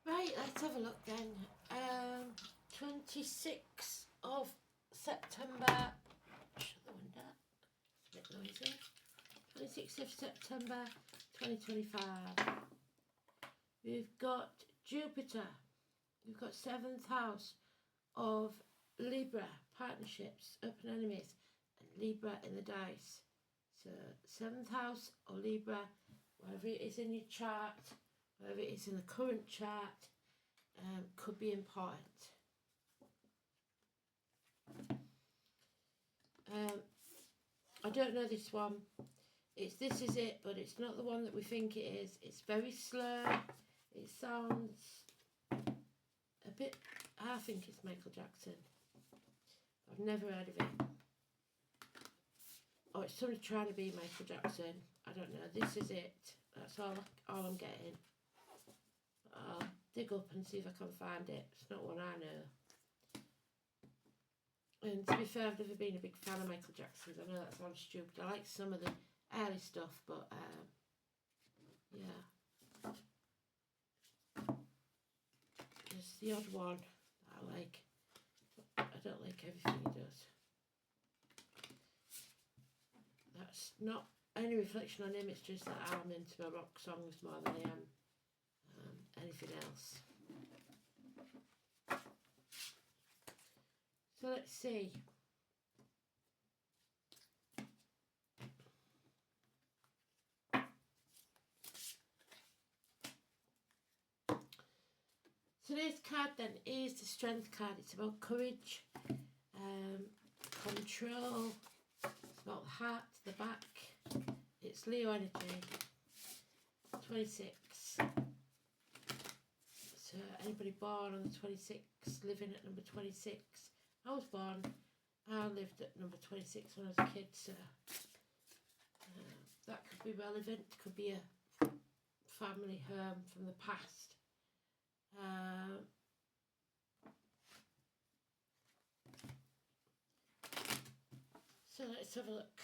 Right, let's have a look then. 26th of September. Shut the window. It's a bit noisy. 26th of September 2025. We've got Jupiter. We've got 7th house of Libra, partnerships, open enemies, and Libra in the dice. So 7th house or Libra, wherever it is in your chart, wherever it is in the current chart, could be important. I don't know this one. This is it, but it's not the one that we think it is. It's very slow. It sounds a bit, I think it's Michael Jackson. I've never heard of it. Or it's somebody trying to be Michael Jackson. I don't know. This is it. That's all I'm getting. I'll dig up and see if I can find it. It's not one I know. And to be fair, I've never been a big fan of Michael Jackson's. I know that sounds stupid. I like some of the early stuff, but yeah. There's the odd one that I like. I don't like everything he does. That's not any reflection on him, it's just that I'm into my rock songs more than I am anything else. So let's see. Today's card then is the Strength card. It's about courage, control, it's about the heart, the back. It's Leo energy, 26. So anybody born on the 26th, living at number 26. I was born, I lived at number 26 when I was a kid, so that could be relevant. Could be a family home from the past. So let's have a look.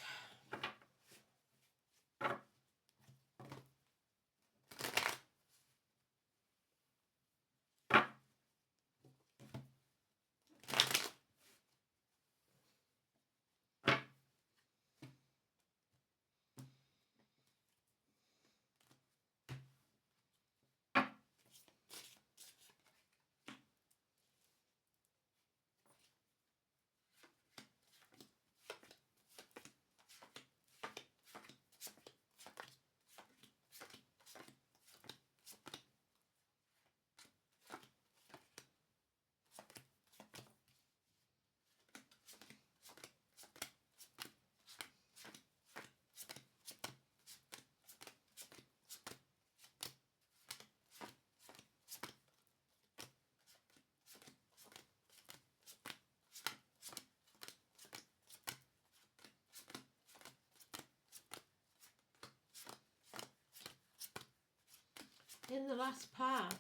In the last part,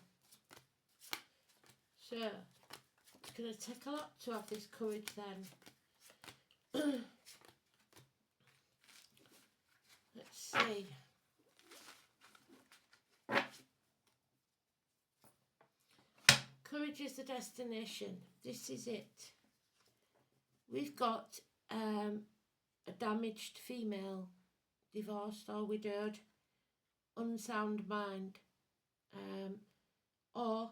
so it's going to take a lot to have this courage then. Let's see. Courage is the destination. This is it. We've got a damaged female, divorced or widowed, unsound mind, or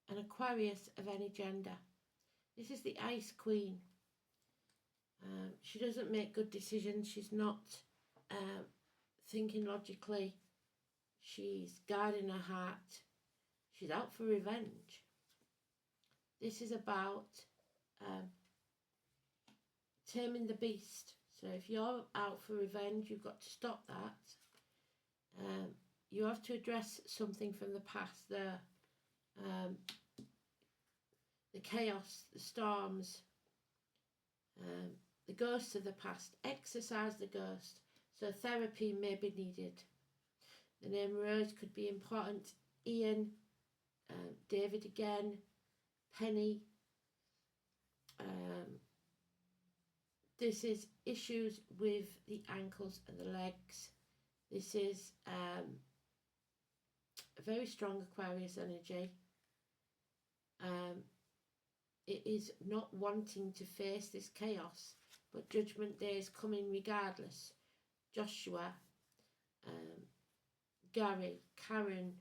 an Aquarius of any gender. This is the Ice Queen. She doesn't make good decisions. She's not thinking logically. She's guarding her heart. She's out for revenge. This is about taming the beast. So if you're out for revenge, you've got to stop that. You have to address something from the past there. The chaos, the storms, the ghosts of the past. Exorcise the ghost. So therapy may be needed. The name Rose could be important. Ian, David again, Penny. This is issues with the ankles and the legs. This is a very strong Aquarius energy. It is not wanting to face this chaos, but Judgment Day is coming regardless. Joshua, Gary, Karen,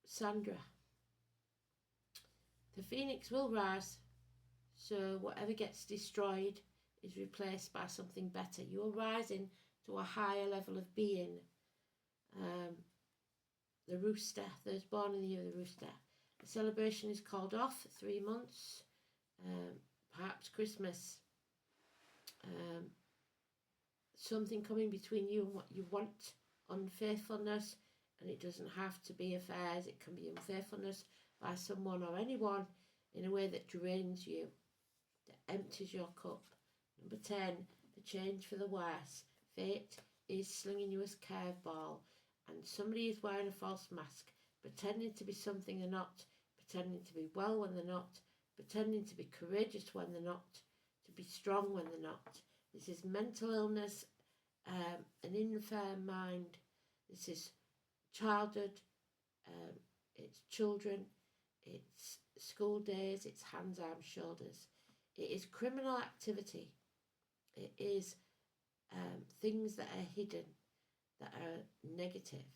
Sandra. The phoenix will rise, so whatever gets destroyed is replaced by something better. You are rising to a higher level of being. The rooster, those born in the year of the rooster. The celebration is called off 3 months, perhaps Christmas. Something coming between you and what you want, unfaithfulness, and it doesn't have to be affairs, it can be unfaithfulness by someone or anyone in a way that drains you, that empties your cup. Number 10, the change for the worse. Fate is slinging you a curveball, and somebody is wearing a false mask, pretending to be something they're not, pretending to be well when they're not, pretending to be courageous when they're not, to be strong when they're not. This is mental illness, an infirm mind. This is childhood, it's children, it's school days, it's hands, arms, shoulders. It is criminal activity. It is things that are hidden, that are negative.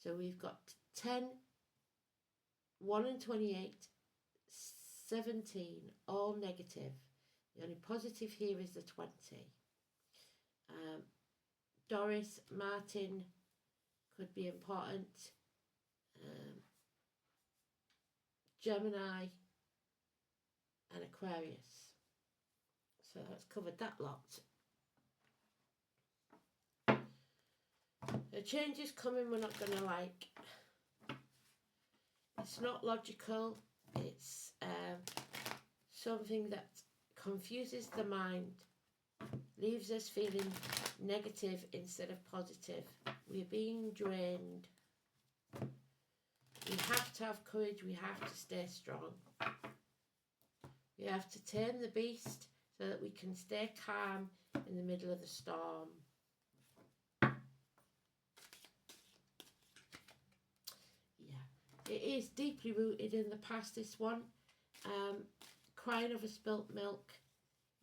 So we've got 10, 1 and 28, 17, all negative. The only positive here is the 20. Doris, Martin could be important. Gemini and Aquarius. So that's covered that lot. The change is coming we're not going to like. It's not logical. It's something that confuses the mind, leaves us feeling negative instead of positive. We're being drained. We have to have courage. We have to stay strong. We have to tame the beast so that we can stay calm in the middle of the storm. Yeah, it is deeply rooted in the past, this one. Crying over spilt milk,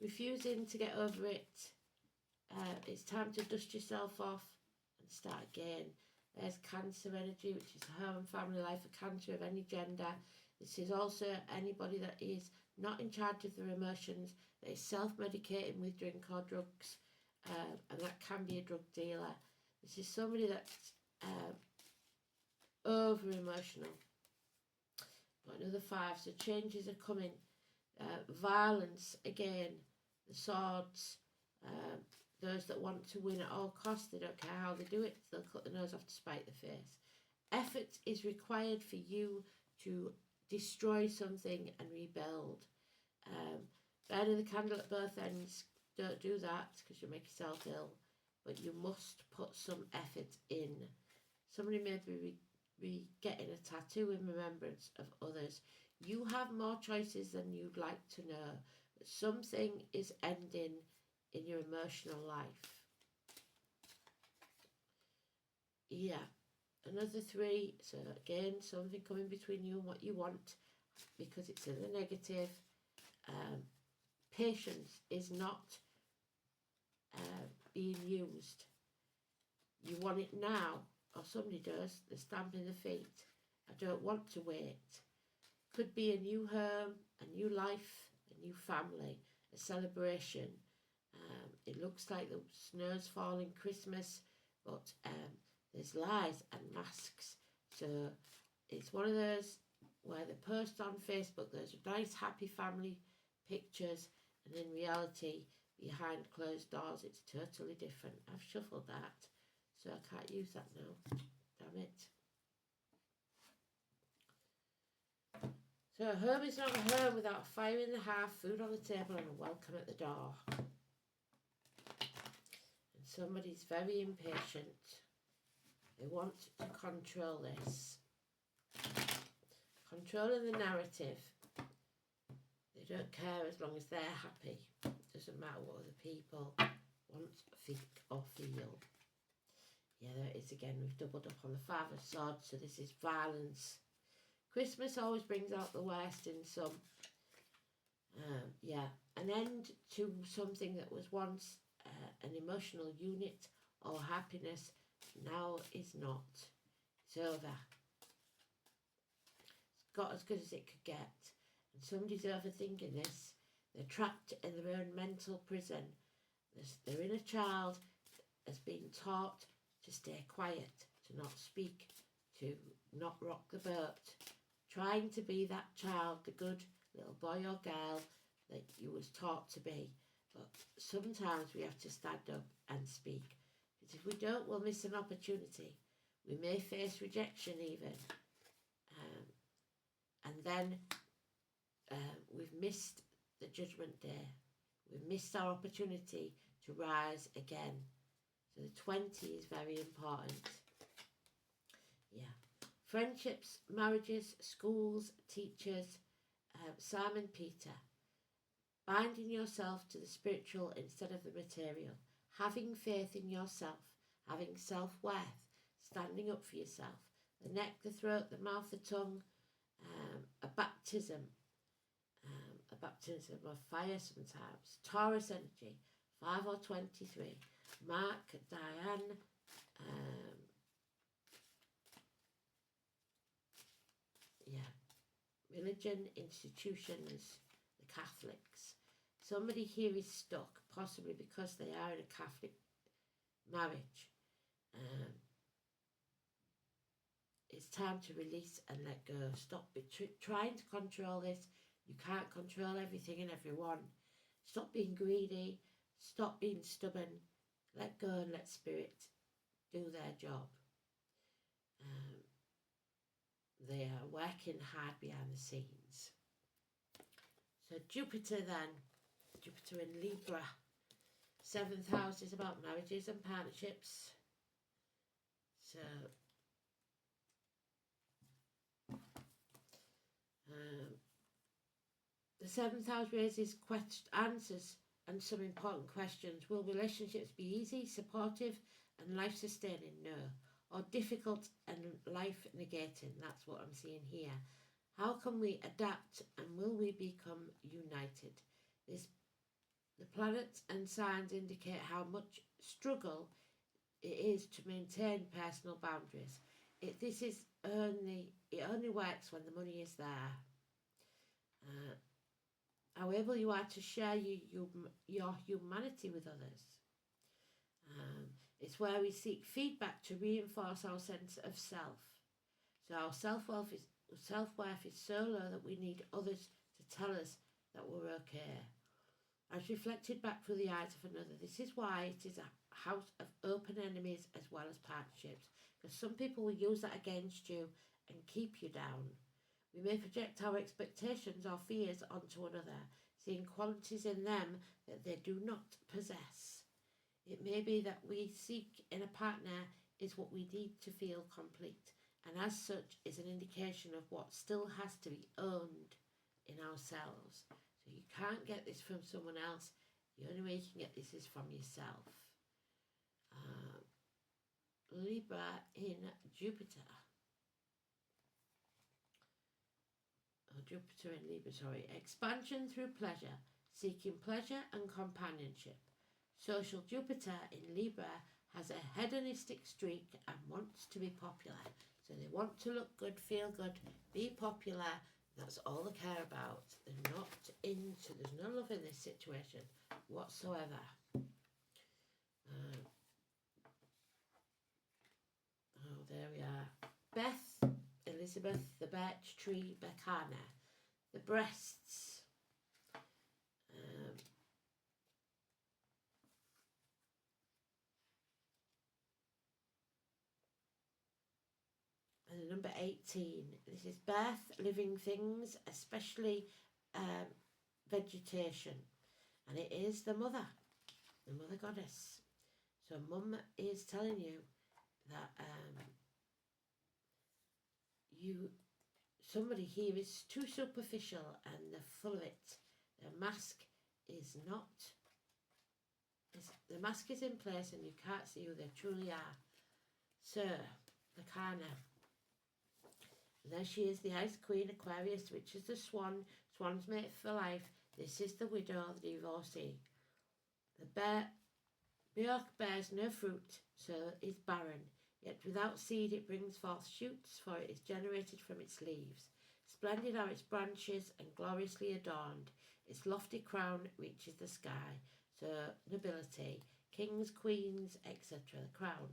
refusing to get over it. It's time to dust yourself off and start again. There's Cancer energy, which is home, family life, a Cancer of any gender. This is also anybody that is not in charge of their emotions, that is self-medicating with drink or drugs, and that can be a drug dealer. This is somebody that's over-emotional. Got another 5, so changes are coming. Violence, again, the swords, those that want to win at all costs, they don't care how they do it, they'll cut the nose off to spite the face. Effort is required for you to destroy something and rebuild. Burning the candle at both ends, don't do that because you'll make yourself ill, but you must put some effort in. Somebody may be getting a tattoo in remembrance of others. You have more choices than you'd like to know, but something is ending in your emotional life. Yeah, another 3, so again, something coming between you and what you want, because it's in the negative. Patience is not being used. You want it now, or somebody does, they're stamping their feet. I don't want to wait. Could be a new home, a new life, a new family, a celebration. It looks like the snow's falling, Christmas, but there's lies and masks. So it's one of those where they post on Facebook those nice happy family pictures, and in reality behind closed doors it's totally different. I've shuffled that, so I can't use that now. Damn it. So a home is not a home without a fire in the hearth, food on the table and a welcome at the door. And somebody's very impatient. They want to control this. Controlling the narrative. They don't care as long as they're happy. It doesn't matter what other people want, think or feel. Yeah, there it is again. We've doubled up on the Five of Swords, so this is violence. Christmas always brings out the worst in some. Yeah, an end to something that was once an emotional unit or happiness now is not. It's over. It's got as good as it could get. And somebody's overthinking this. They're trapped in their own mental prison. Their inner child has been taught to stay quiet, to not speak, to not rock the boat, trying to be that child, the good little boy or girl that you was taught to be. But sometimes we have to stand up and speak, because if we don't, we'll miss an opportunity. We may face rejection even, and then we've missed the judgment day. We've missed our opportunity to rise again. So the 20 is very important. Yeah. Friendships, marriages, schools, teachers, Simon Peter. Binding yourself to the spiritual instead of the material. Having faith in yourself. Having self-worth. Standing up for yourself. The neck, the throat, the mouth, the tongue. A baptism. A baptism of fire sometimes. Taurus energy. 5 or 23. Mark, Diane. Religion, institutions, the Catholics. Somebody here is stuck, possibly because they are in a Catholic marriage. It's time to release and let go. Stop trying to control this. You can't control everything and everyone. Stop being greedy. Stop being stubborn. Let go and let spirit do their job. They are working hard behind the scenes. So Jupiter then. Jupiter in Libra. 7th house is about marriages and partnerships. So the 7th house raises answers and some important questions. Will relationships be easy, supportive and life-sustaining? No. Or difficult and life-negating? That's what I'm seeing here. How can we adapt and will we become united? The planets and signs indicate how much struggle it is to maintain personal boundaries. It only works when the money is there. How able you are to share your humanity with others. It's where we seek feedback to reinforce our sense of self. So our self-worth is so low that we need others to tell us that we're okay. As reflected back through the eyes of another. This is why it is a house of open enemies as well as partnerships. Because some people will use that against you and keep you down. We may project our expectations or fears onto another, seeing qualities in them that they do not possess. It may be that we seek in a partner is what we need to feel complete, and as such is an indication of what still has to be owned in ourselves. So you can't get this from someone else. The only way you can get this is from yourself. Libra in Jupiter. Jupiter in Libra, sorry. Expansion through pleasure. Seeking pleasure and companionship. Social Jupiter in Libra has a hedonistic streak and wants to be popular. So they want to look good, feel good, be popular. That's all they care about. They're not there's no love in this situation whatsoever. There we are. Beth, Elizabeth, the birch tree, Becana. The breasts. And number 18. This is birth, living things, especially vegetation. And it is the mother goddess. So mum is telling you that somebody here is too superficial and they're full of it. The mask is in place and you can't see who they truly are. Sir, Lacana. And there she is, the Ice Queen, Aquarius, which is the swan. Swan's mate for life. This is the widow, the divorcee. The björk bears no fruit, so is barren. Yet without seed it brings forth shoots, for it is generated from its leaves. Splendid are its branches and gloriously adorned. Its lofty crown reaches the sky. So nobility, kings, queens, etc. The crown.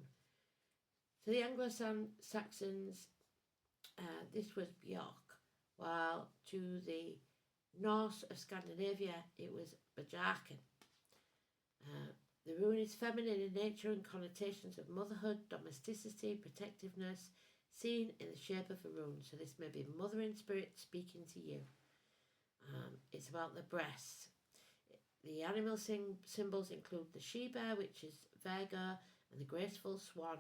To the Anglo-Saxons, this was björk, while to the Norse of Scandinavia it was bjarken. The rune is feminine in nature and connotations of motherhood, domesticity, protectiveness, seen in the shape of a rune. So this may be mother in spirit speaking to you. It's about the breasts. The animal symbols include the she-bear, which is Virgo, and the graceful swan,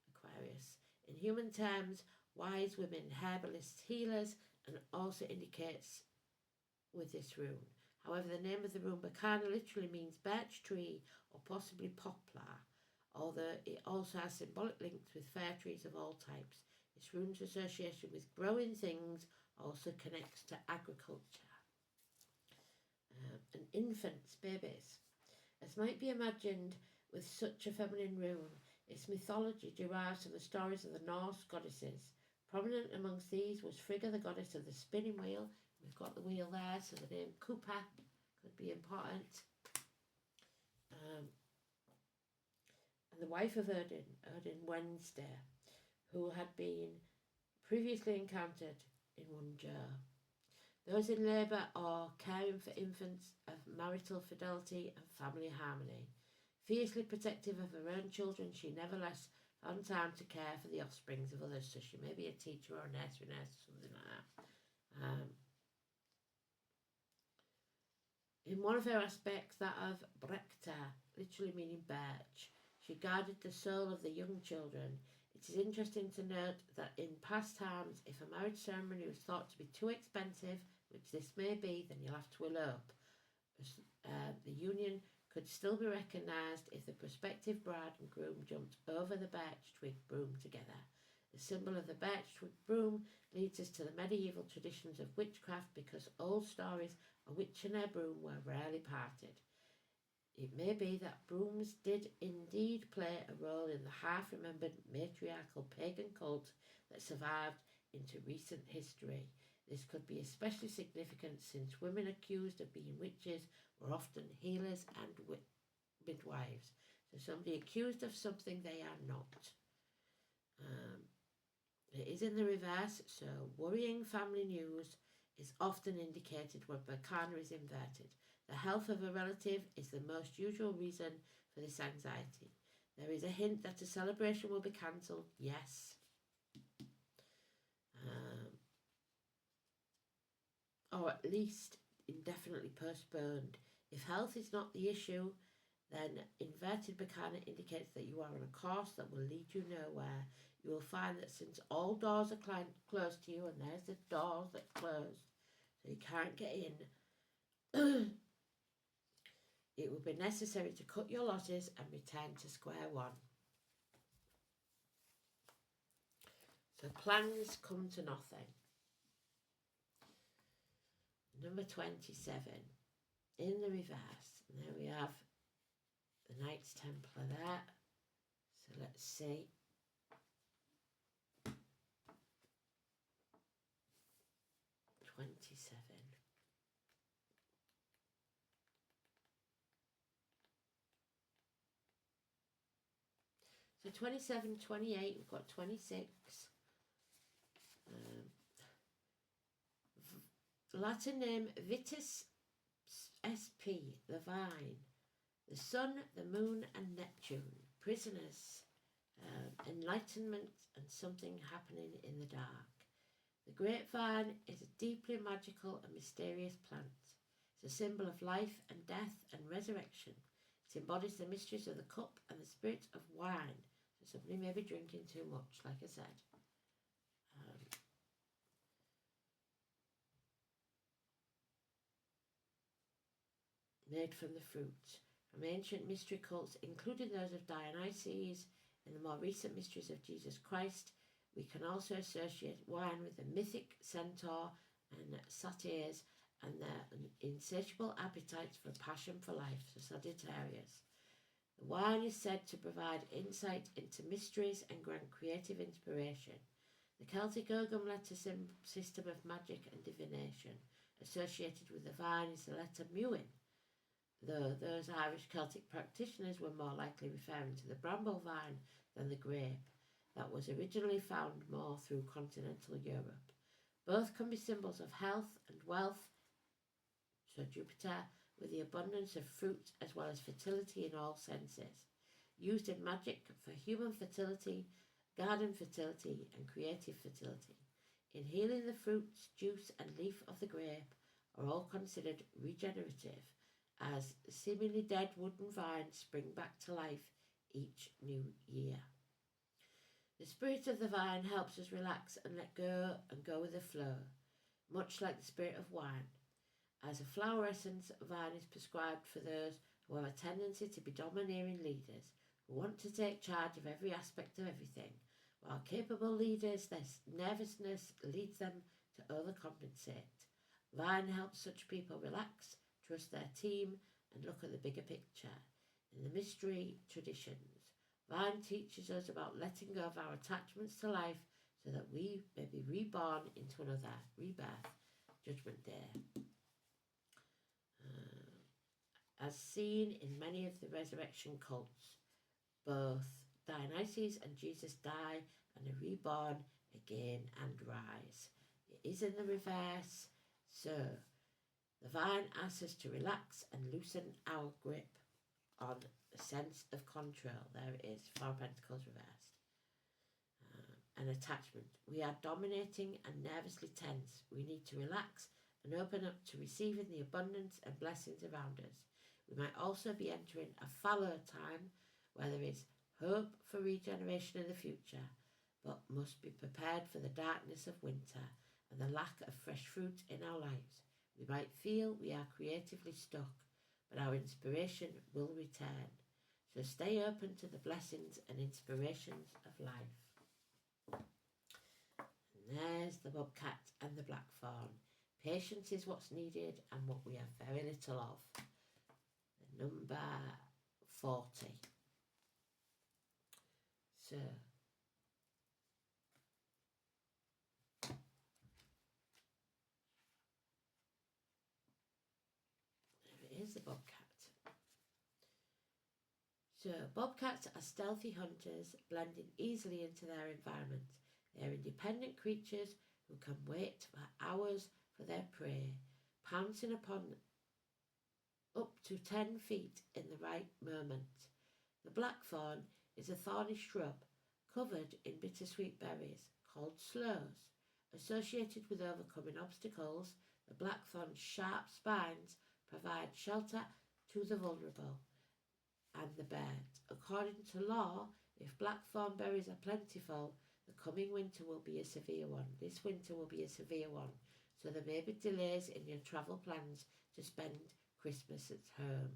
Aquarius. In human terms, wise women, herbalists, healers, and also indicates with this rune. However, the name of the rune Bacana literally means birch tree or possibly poplar, although it also has symbolic links with fair trees of all types. This rune's association with growing things also connects to agriculture. And infants, babies. As might be imagined with such a feminine rune, its mythology derives from the stories of the Norse goddesses. Prominent amongst these was Frigga, the goddess of the spinning wheel. We've got the wheel there, so the name Cooper could be important. And the wife of Odin, Wednesday, who had been previously encountered in one jar. Those in labour or caring for infants of marital fidelity and family harmony. Fiercely protective of her own children, she nevertheless found time to care for the offsprings of others. So she may be a teacher or a nursery nurse or something like that. In one of her aspects, that of Brekta, literally meaning birch, she guarded the soul of the young children. It is interesting to note that in past times, if a marriage ceremony was thought to be too expensive, which this may be, then you'll have to elope. The union could still be recognised if the prospective bride and groom jumped over the birch twig broom together. The symbol of the birch twig broom leads us to the medieval traditions of witchcraft, because old stories a witch and her broom were rarely parted. It may be that brooms did indeed play a role in the half-remembered matriarchal pagan cult that survived into recent history. This could be especially significant since women accused of being witches were often healers and midwives. So somebody accused of something they are not. It is in the reverse, so worrying family news is often indicated when Bacana is inverted. The health of a relative is the most usual reason for this anxiety. There is a hint that a celebration will be cancelled, yes. Or at least indefinitely postponed. If health is not the issue, then inverted Bacana indicates that you are on a course that will lead you nowhere. You will find that since all doors are closed to you, and there's the doors that closed, so you can't get in, it will be necessary to cut your losses and return to square one. So plans come to nothing. Number 27, in the reverse. And there we have the Knights Templar there. So let's see. So 27, 28, we've got 26. Latin name Vitus SP, the vine. The sun, the moon and Neptune. Prisoners, enlightenment and something happening in the dark. The grapevine is a deeply magical and mysterious plant. It's a symbol of life and death and resurrection. It embodies the mysteries of the cup and the spirit of wine. So somebody may be drinking too much, like I said. Made from the fruit. From ancient mystery cults, including those of Dionysus, In the more recent mysteries of Jesus Christ, we can also associate wine with the mythic centaur and satyrs and their insatiable appetites for passion for life, the Sagittarius. The wine is said to provide insight into mysteries and grant creative inspiration. The Celtic Ogham letter system of magic and divination associated with the vine is the letter Muin, though those Irish Celtic practitioners were more likely referring to the bramble vine than the grape that was originally found more through continental Europe. Both can be symbols of health and wealth, so Jupiter, with the abundance of fruit as well as fertility in all senses, used in magic for human fertility, garden fertility and creative fertility. In healing, the fruits, juice and leaf of the grape are all considered regenerative, as seemingly dead wooden vines spring back to life each new year. The spirit of the vine helps us relax and let go and go with the flow, much like the spirit of wine. As a flower essence, vine is prescribed for those who have a tendency to be domineering leaders, who want to take charge of every aspect of everything. While capable leaders, their nervousness leads them to overcompensate. Vine helps such people relax, trust their team, and look at the bigger picture. In the mystery traditions, Vine teaches us about letting go of our attachments to life so that we may be reborn into another rebirth, Judgment Day. As seen in many of the resurrection cults, both Dionysus and Jesus die and are reborn again and rise. It is in the reverse, so the vine asks us to relax and loosen our grip on a sense of control. There it is, Four Pentacles reversed. An attachment. We are dominating and nervously tense. We need to relax and open up to receiving the abundance and blessings around us. We might also be entering a fallow time where there is hope for regeneration in the future, but must be prepared for the darkness of winter and the lack of fresh fruit in our lives. We might feel we are creatively stuck, but our inspiration will return. So stay open to the blessings and inspirations of life. And there's the bobcat and the black fawn. Patience is what's needed and what we have very little of. Number 40. So there is the bobcat. So bobcats are stealthy hunters, blending easily into their environment. They are independent creatures who can wait for hours for their prey, pouncing upon up to 10 feet in the right moment. The blackthorn is a thorny shrub covered in bittersweet berries called sloes. Associated with overcoming obstacles, the blackthorn's sharp spines provide shelter to the vulnerable and the birds. According to law, if blackthorn berries are plentiful, the coming winter will be a severe one. This winter will be a severe one, so there may be delays in your travel plans to spend Christmas at home.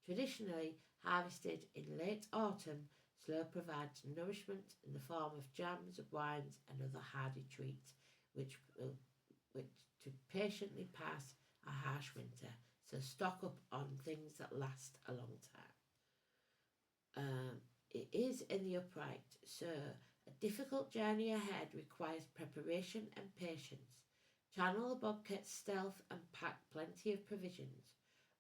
Traditionally harvested in late autumn, sloe provides nourishment in the form of jams, wines and other hardy treats, which to patiently pass a harsh winter. So stock up on things that last a long time. It is in the upright, so a difficult journey ahead requires preparation and patience. Channel the bobcat's stealth and pack plenty of provisions.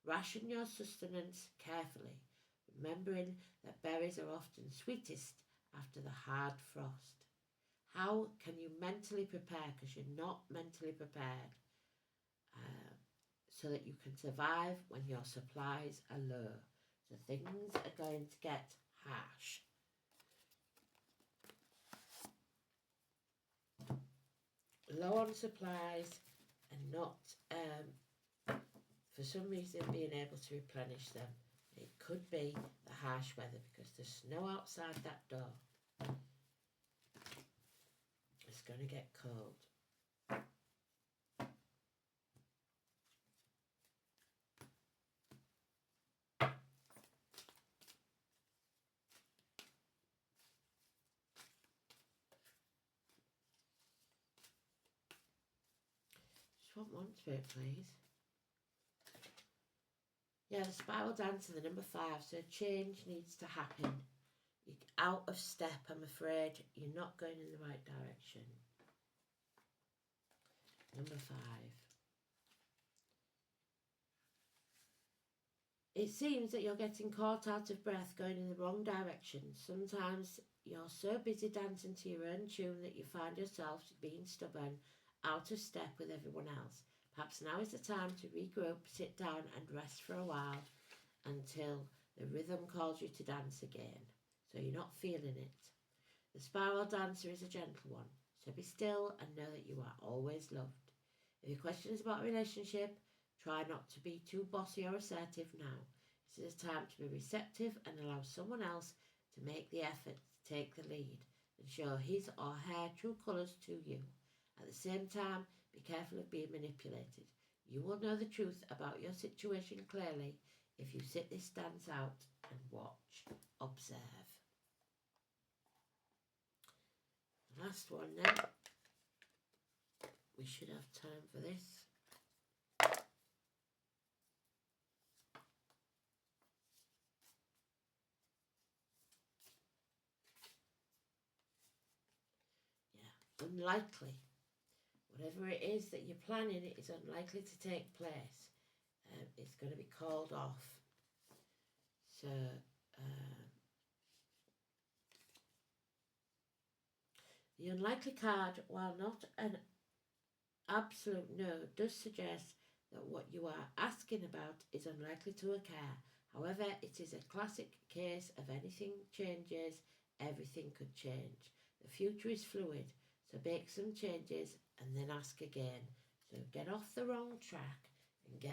Ration your sustenance carefully, remembering that berries are often sweetest after the hard frost. How can you mentally prepare, because you're not mentally prepared, so that you can survive when your supplies are low? So things are going to get harsh. Low on supplies and not for some reason being able to replenish them. It could be the harsh weather because there's snow outside that door. It's going to get cold. Just want one spirit, please. Yeah, the spiral dancer, the number 5. So change needs to happen. You're out of step, I'm afraid. You're not going in the right direction. Number 5. It seems that you're getting caught out of breath going in the wrong direction. Sometimes you're so busy dancing to your own tune that you find yourself being stubborn, out of step with everyone else. Perhaps now is the time to regroup, sit down and rest for a while until the rhythm calls you to dance again, so you're not feeling it. The spiral dancer is a gentle one, so be still and know that you are always loved. If your question is about a relationship, try not to be too bossy or assertive now. This is a time to be receptive and allow someone else to make the effort to take the lead and show his or her true colours to you. At the same time, be careful of being manipulated. You will know the truth about your situation clearly if you sit this dance out and watch, observe. The last one now. We should have time for this. Yeah, unlikely. Whatever it is that you're planning, it is unlikely to take place. It's going to be called off. So, the unlikely card, while not an absolute no, does suggest that what you are asking about is unlikely to occur. However, it is a classic case of anything changes, everything could change. The future is fluid, so make some changes and then ask again. So get off the wrong track